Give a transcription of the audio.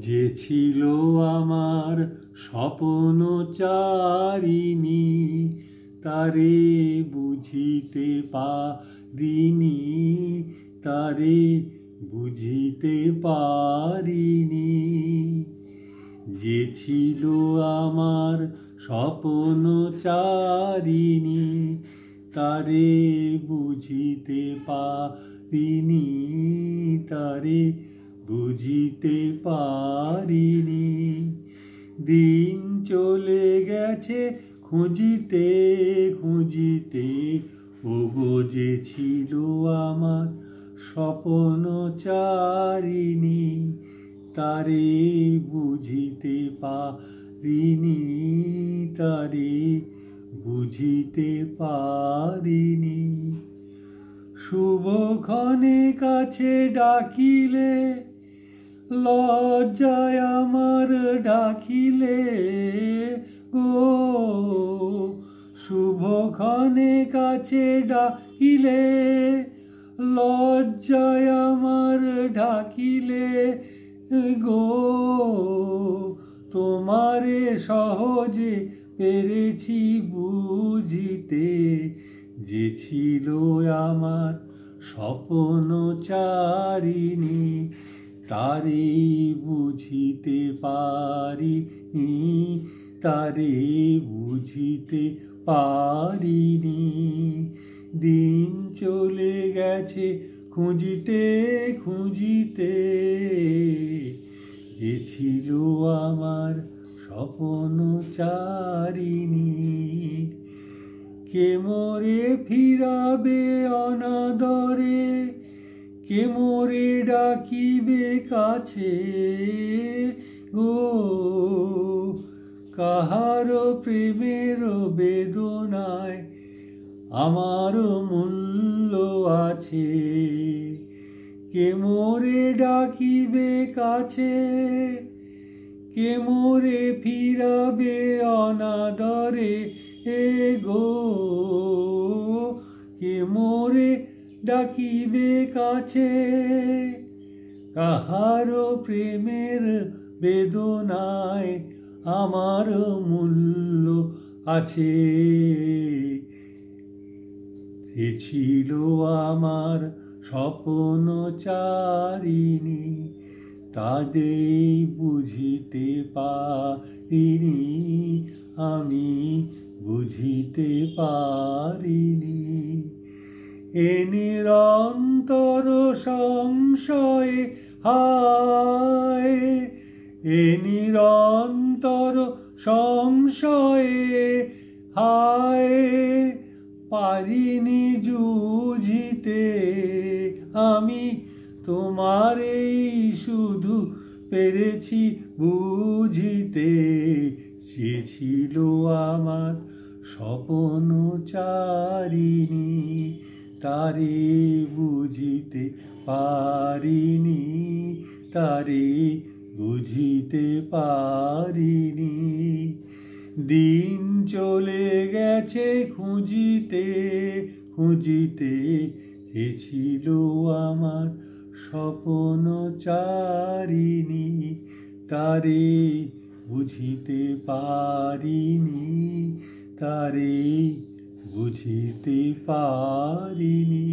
যে ছিল আমার স্বপ্নচারিণী, তারে বুঝিতে পারিনি, তারে বুঝিতে পারিনি। যে ছিল আমার স্বপ্নচারিণী, তারে বুঝিতে পারিনি, তারে বুঝিতে পারিনি। দিন চলে গেছে খুঁজিতে খুঁজিতে, ওগো যে ছিল আমার স্বপ্নচারিণী, তারে বুঝিতে পারিনি, তারে বুঝিতে পারিনি। শুভক্ষণে কাছে ডাকিলে, লজ্জায় আমার ডাকিলে গো। শুভক্ষণে কাছে ডাকিলে, লজ্জায় আমার ডাকিলে গো। তোমারে সহজে পেরেছি বুঝিতে, যে ছিল আমার স্বপ্নচারিণী, তারে বুঝিতে পারিনি, তারে বুঝিতে পারিনি। দিন চলে গেছে খুঁজিতে খুঁজিতে, যে ছিল আমার স্বপ্নচারিণী। কে মোরে ফিরাবে অনাদরে, কে মোরে ডাকিবে কাছে গো। কাহারো প্রেমের বেদনায় আমার মূল্য আছে, কে মোরে ডাকিবে কাছে, কে মোরে ফিরাবে অনাদরে গো। কে মোরে ডাকিবে কাছে, কাহারো প্রেমের বেদনায় আমার মূল্য আছে। সে ছিল আমার স্বপ্নচারিণী, তাদের বুঝিতে পারিনি, আমি বুঝিতে পারিনি। এ নিরন্তর সংশয়ে হায়, এ নিরন্তর সংশয়ে হায়, পারিনি যুঝিতে আমি তোমারেই শুধু পেরেছি বুঝিতে। সে ছিল আমার স্বপ্নচারিণী, তারে বুঝিতে পারিনি, তারে বুঝিতে পারিনি। দিন চলে গেছে খুঁজিতে খুঁজিতে, এ ছিল আমার স্বপ্নচারিণী, তারে বুঝিতে পারিনি, তারে বুঝিতে পারিনি।